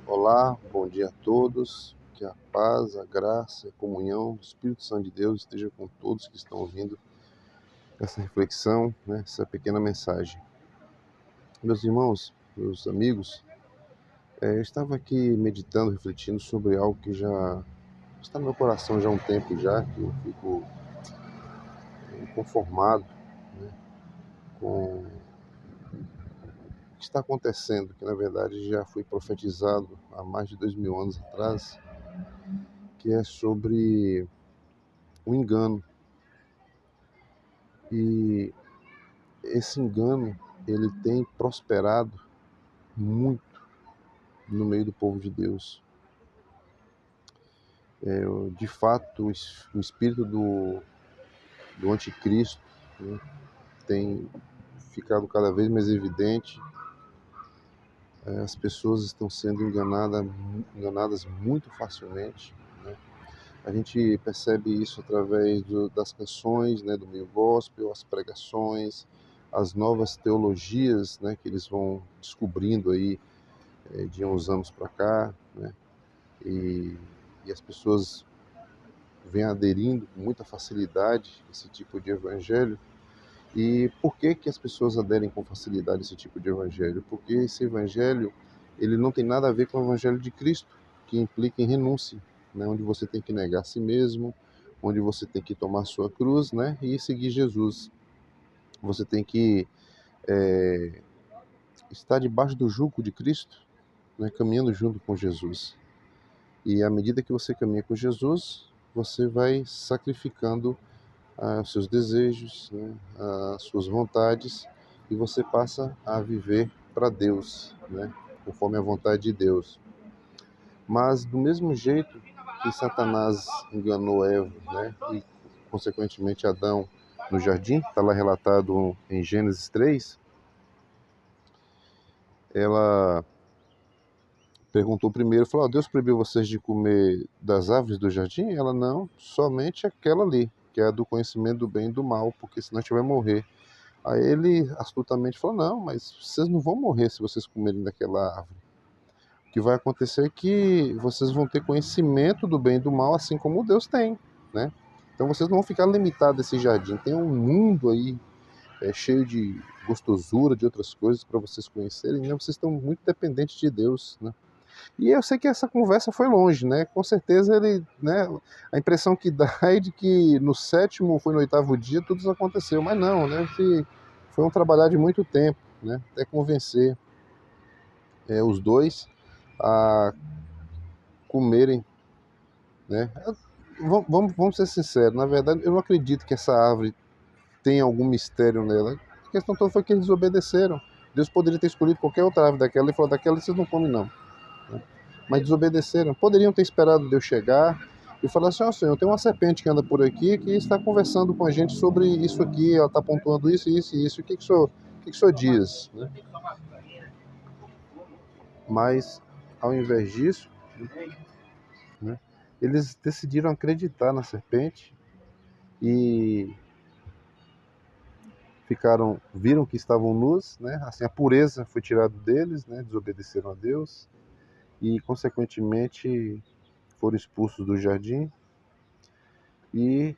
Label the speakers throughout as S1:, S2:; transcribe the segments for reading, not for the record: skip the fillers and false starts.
S1: Olá, bom dia a todos. Que a paz, a graça, a comunhão do Espírito Santo de Deus esteja com todos que estão ouvindo essa reflexão, essa pequena mensagem. Meus irmãos, meus amigos, eu estava aqui meditando, refletindo sobre algo que já está no meu coração já há um tempo já, que eu fico inconformado, né, com o que está acontecendo, que na verdade já foi profetizado há mais de 2000 anos atrás, que é sobre o engano. E esse engano, ele tem prosperado muito no meio do povo de Deus. De fato, o espírito do anticristo, né, tem ficado cada vez mais evidente. As pessoas estão sendo enganadas muito facilmente, né? A gente percebe isso através das canções, né, do meio gospel, as pregações, as novas teologias, né, que eles vão descobrindo aí de uns anos para cá, né? E, e as pessoas vêm aderindo com muita facilidade a esse tipo de evangelho. E por que que as pessoas aderem com facilidade a esse tipo de evangelho? Porque esse evangelho, ele não tem nada a ver com o evangelho de Cristo, que implica em renúncia, né? Onde você tem que negar a si mesmo, onde você tem que tomar sua cruz, né? E seguir Jesus. Você tem que estar debaixo do jugo de Cristo, né? Caminhando junto com Jesus. E à medida que você caminha com Jesus, você vai sacrificando os seus desejos, né, as suas vontades, e você passa a viver para Deus, né, conforme a vontade de Deus. Mas do mesmo jeito que Satanás enganou Eva, né, e consequentemente Adão no jardim, está lá relatado em Gênesis 3, ela perguntou primeiro, falou: Deus proibiu vocês de comer das árvores do jardim? Ela: não, somente aquela ali, que é a do conhecimento do bem e do mal, porque senão a gente vai morrer. Aí ele astutamente falou: não, mas vocês não vão morrer se vocês comerem daquela árvore. O que vai acontecer é que vocês vão ter conhecimento do bem e do mal, assim como Deus tem, né? Então vocês não vão ficar limitados a esse jardim. Tem um mundo aí cheio de gostosura, de outras coisas para vocês conhecerem, né? Vocês estão muito dependentes de Deus, né? E eu sei que essa conversa foi longe, né? Com certeza ele, né? A impressão que dá é de que no sétimo, foi no oitavo dia, tudo isso aconteceu. Mas não, né? Foi um trabalhar de muito tempo, né? Até convencer os dois a comerem, né? Vamos ser sinceros, na verdade eu não acredito que essa árvore tenha algum mistério nela. A questão toda foi que eles desobedeceram. Deus poderia ter escolhido qualquer outra árvore daquela e falou: daquela vocês não comem não. Mas desobedeceram. Poderiam ter esperado Deus chegar e falar assim: ó, Senhor, tem uma serpente que anda por aqui que está conversando com a gente sobre isso aqui, ela está pontuando isso, isso e isso. O que o senhor diz? Né? Mas, ao invés disso, né, eles decidiram acreditar na serpente e viram que estavam nus, né? Assim, a pureza foi tirada deles, né? Desobedeceram a Deus e, consequentemente, foram expulsos do jardim. E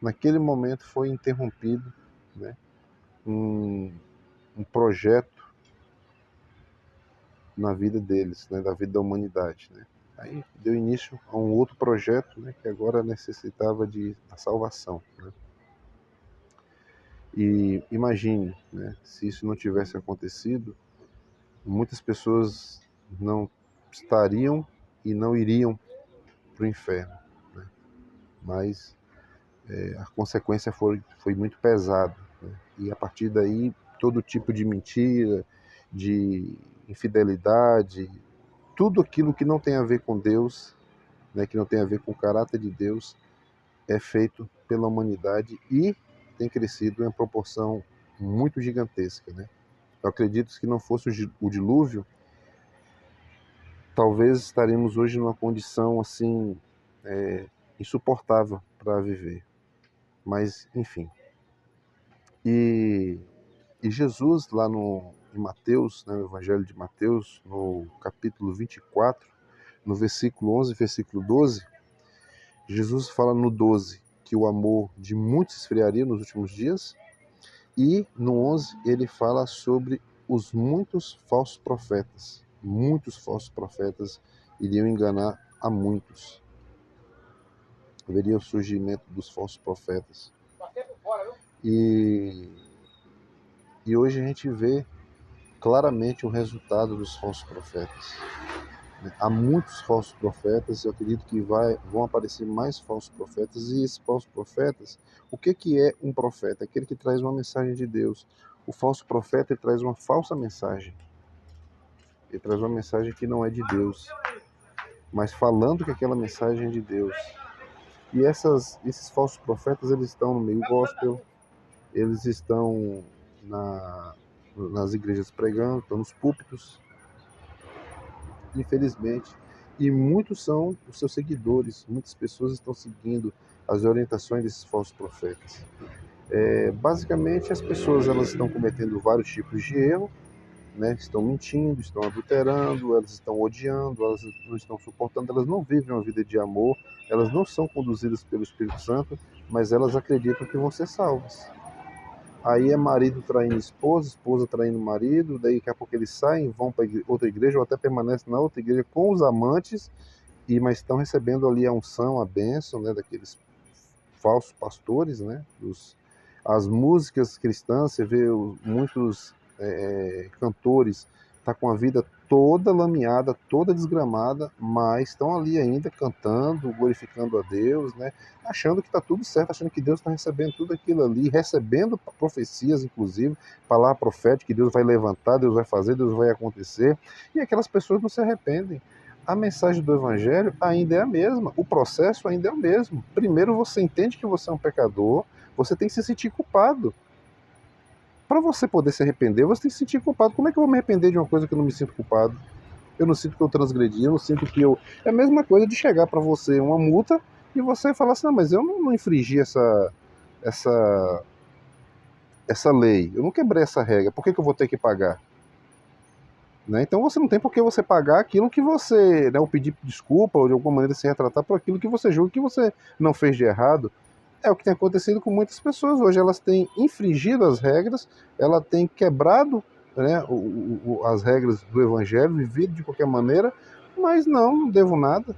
S1: naquele momento foi interrompido, né, um, um projeto na vida deles, né, da vida da humanidade, né. Aí deu início a um outro projeto, né, que agora necessitava da salvação, né. E imagine, né, se isso não tivesse acontecido, muitas pessoas não estariam e não iriam para o inferno, né. Mas a consequência foi muito pesada, né? E a partir daí todo tipo de mentira, de infidelidade, tudo aquilo que não tem a ver com Deus, né, que não tem a ver com o caráter de Deus, é feito pela humanidade e tem crescido em uma proporção muito gigantesca, né? Eu acredito que se não fosse o dilúvio, talvez estaríamos hoje numa condição assim insuportável para viver. Mas enfim. E Jesus, lá em Mateus, né, no Evangelho de Mateus, no capítulo 24, no versículo 11 e versículo 12, Jesus fala no 12 que o amor de muitos esfriaria nos últimos dias, e no 11 ele fala sobre os muitos falsos profetas. Muitos falsos profetas iriam enganar a muitos. Haveria o surgimento dos falsos profetas. E hoje a gente vê claramente o resultado dos falsos profetas. Há muitos falsos profetas, eu acredito que vão aparecer mais falsos profetas, e esses falsos profetas, o que é um profeta? Aquele que traz uma mensagem de Deus. O falso profeta, ele traz uma falsa mensagem. Ele traz uma mensagem que não é de Deus, mas falando que aquela mensagem é de Deus. E esses falsos profetas, eles estão no meio gospel, eles estão nas igrejas pregando, estão nos púlpitos, infelizmente, e muitos são os seus seguidores, muitas pessoas estão seguindo as orientações desses falsos profetas. Basicamente, as pessoas elas estão cometendo vários tipos de erro, né? Estão mentindo, estão adulterando, elas estão odiando, elas não estão suportando, elas não vivem uma vida de amor, elas não são conduzidas pelo Espírito Santo, mas elas acreditam que vão ser salvas. Aí é marido traindo esposa, esposa traindo marido, daí daqui a pouco eles saem, vão para outra igreja ou até permanecem na outra igreja com os amantes, mas estão recebendo ali a unção, a bênção, né, daqueles falsos pastores, né, as músicas cristãs, você vê muitos cantores tá com a vida toda lameada, toda desgramada, mas estão ali ainda cantando, glorificando a Deus, né? Achando que está tudo certo, achando que Deus está recebendo tudo aquilo ali, recebendo profecias, inclusive, palavra profética, que Deus vai levantar, Deus vai fazer, Deus vai acontecer, e aquelas pessoas não se arrependem. A mensagem do Evangelho ainda é a mesma, o processo ainda é o mesmo. Primeiro você entende que você é um pecador, você tem que se sentir culpado. Para você poder se arrepender, você tem que se sentir culpado. Como é que eu vou me arrepender de uma coisa que eu não me sinto culpado? Eu não sinto que eu transgredi, eu não sinto que eu... É a mesma coisa de chegar para você uma multa e você falar assim, não, mas eu não infringi essa lei, eu não quebrei essa regra, por que eu vou ter que pagar? Né? Então você não tem por que você pagar aquilo que você, né, ou pedir desculpa, ou de alguma maneira se retratar por aquilo que você julga que você não fez de errado. É o que tem acontecido com muitas pessoas hoje. Elas têm infringido as regras, elas têm quebrado, né, as regras do Evangelho, vivido de qualquer maneira, mas não devo nada.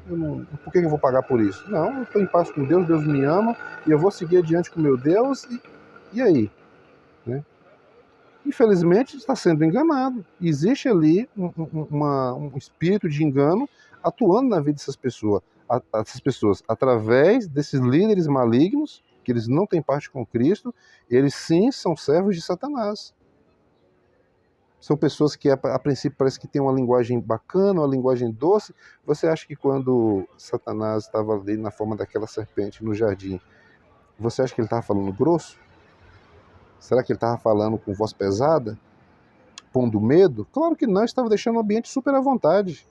S1: Por que eu vou pagar por isso? Não, eu estou em paz com Deus, Deus me ama, e eu vou seguir adiante com meu Deus, e aí? Né? Infelizmente está sendo enganado. Existe ali um espírito de engano atuando na vida dessas pessoas, através desses líderes malignos, que eles não têm parte com Cristo, eles sim são servos de Satanás. São pessoas que a princípio parece que tem uma linguagem bacana, uma linguagem doce. Você acha que quando Satanás estava ali na forma daquela serpente no jardim, você acha que ele estava falando grosso? Será que ele estava falando com voz pesada? Pondo medo? Claro que não, estava deixando o ambiente super à vontade.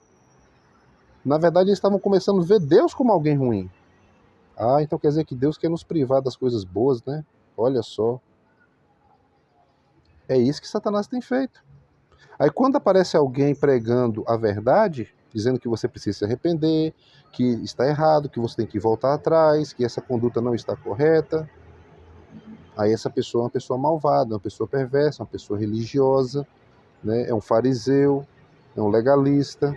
S1: Na verdade, eles estavam começando a ver Deus como alguém ruim. Ah, então quer dizer que Deus quer nos privar das coisas boas, né? Olha só. É isso que Satanás tem feito. Aí quando aparece alguém pregando a verdade, dizendo que você precisa se arrepender, que está errado, que você tem que voltar atrás, que essa conduta não está correta, aí essa pessoa é uma pessoa malvada, uma pessoa perversa, uma pessoa religiosa, né? É um fariseu, é um legalista.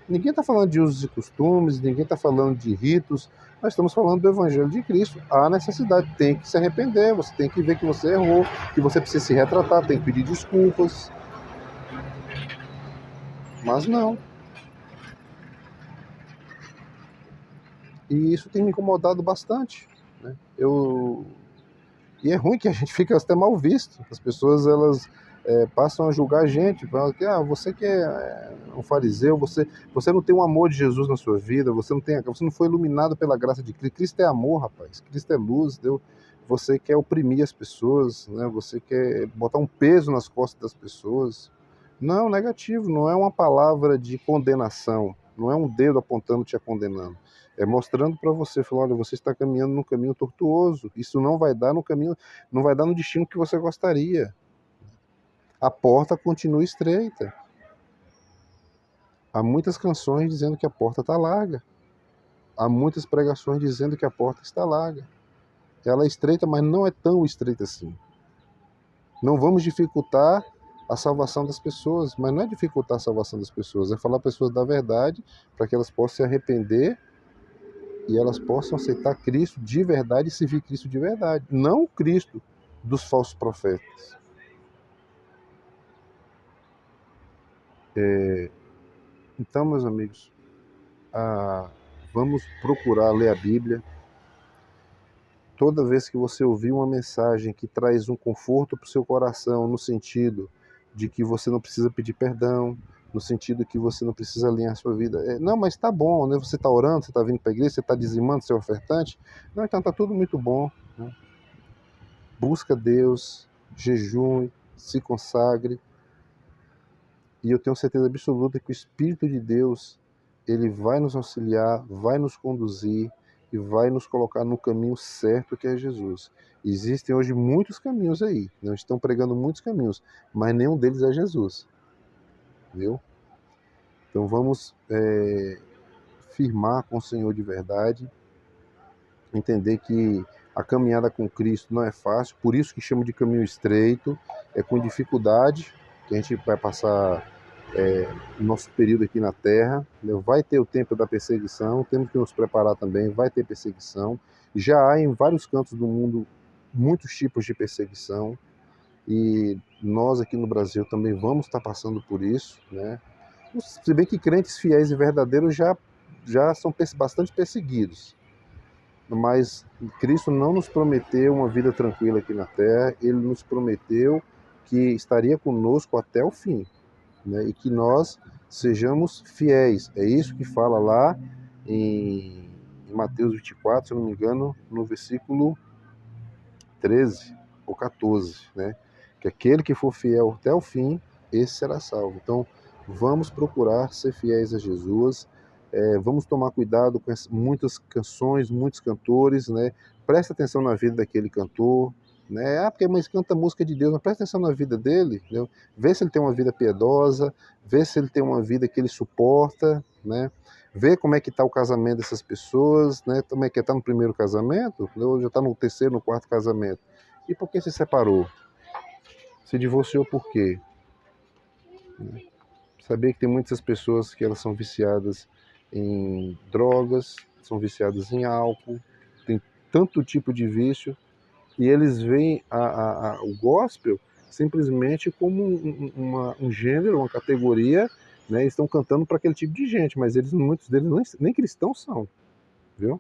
S1: Ninguém está falando de usos e costumes, ninguém está falando de ritos, nós estamos falando do Evangelho de Cristo. Há necessidade, tem que se arrepender, você tem que ver que você errou, que você precisa se retratar, tem que pedir desculpas. Mas não. E isso tem me incomodado bastante. Né? E é ruim que a gente fica até mal visto. As pessoas elas passam a julgar a gente, falam que você que é um fariseu, você não tem um amor de Jesus na sua vida, você não foi iluminado pela graça de Cristo. Cristo é amor, rapaz. Cristo é luz, Deus. Você quer oprimir as pessoas, né? Você quer botar um peso nas costas das pessoas. Não, negativo, não é uma palavra de condenação, não é um dedo apontando te condenando. É mostrando para você, falar, olha, você está caminhando num caminho tortuoso. Isso não vai dar no caminho, não vai dar no destino que você gostaria. a porta continua estreita. Há muitas canções dizendo que a porta está larga. Há muitas pregações dizendo que a porta está larga. Ela é estreita, mas não é tão estreita assim. Não vamos dificultar a salvação das pessoas, mas não é dificultar a salvação das pessoas, é falar pessoas da verdade para que elas possam se arrepender e elas possam aceitar Cristo de verdade e servir Cristo de verdade, não o Cristo dos falsos profetas. Então, meus amigos, vamos procurar ler a Bíblia. Toda vez que você ouvir uma mensagem que traz um conforto para o seu coração, no sentido de que você não precisa pedir perdão, no sentido que você não precisa alinhar a sua vida. Não, mas tá bom, né? Você está orando, você está vindo para a igreja, você está dizimando seu ofertante. Não, então tá tudo muito bom. Né? Busca Deus, jejue, se consagre. E eu tenho certeza absoluta que o Espírito de Deus, ele vai nos auxiliar, vai nos conduzir e vai nos colocar no caminho certo, que é Jesus. Existem hoje muitos caminhos aí, não estão pregando muitos caminhos, mas nenhum deles é Jesus, viu? Então vamos firmar com o Senhor de verdade, entender que a caminhada com Cristo não é fácil, por isso que chama de caminho estreito, é com dificuldade que a gente vai passar nosso período aqui na Terra. Vai ter o tempo da perseguição, temos que nos preparar também, vai ter perseguição. Já há em vários cantos do mundo muitos tipos de perseguição e nós aqui no Brasil também vamos estar passando por isso, né? Se bem que crentes fiéis e verdadeiros já são bastante perseguidos, mas Cristo não nos prometeu uma vida tranquila aqui na Terra, Ele nos prometeu que estaria conosco até o fim, né? E que nós sejamos fiéis. É isso que fala lá em Mateus 24, se eu não me engano, no versículo 13 ou 14, né? Que aquele que for fiel até o fim, esse será salvo. Então, vamos procurar ser fiéis a Jesus, vamos tomar cuidado com muitas canções, muitos cantores, né? Presta atenção na vida daquele cantor, né? Porque mas canta música de Deus, mas presta atenção na vida dele, né? Vê se ele tem uma vida piedosa, vê se ele tem uma vida que ele suporta, né? Vê como é que está o casamento dessas pessoas, né? Como é que está no primeiro casamento, ou já está no terceiro, no quarto casamento. E por que se separou? Se divorciou por quê? Saber que tem muitas pessoas que elas são viciadas em drogas, são viciadas em álcool, tem tanto tipo de vício, e eles veem o gospel simplesmente como um gênero, uma categoria, né? Eles estão cantando para aquele tipo de gente, mas muitos deles nem cristãos são, viu?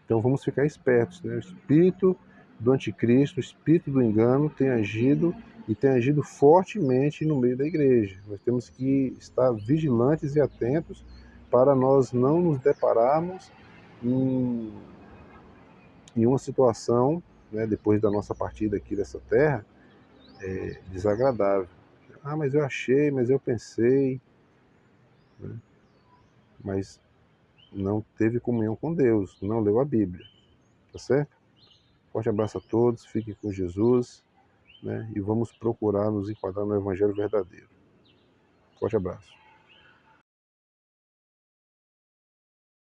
S1: Então vamos ficar espertos, né? O espírito do anticristo, o espírito do engano tem agido e tem agido fortemente no meio da igreja. Nós temos que estar vigilantes e atentos para nós não nos depararmos em uma situação, né, depois da nossa partida aqui dessa terra, desagradável. Mas eu achei, mas eu pensei, né? Mas não teve comunhão com Deus, não leu a Bíblia, tá certo? Forte abraço a todos, fiquem com Jesus, né? E vamos procurar nos enquadrar no Evangelho verdadeiro. Forte abraço.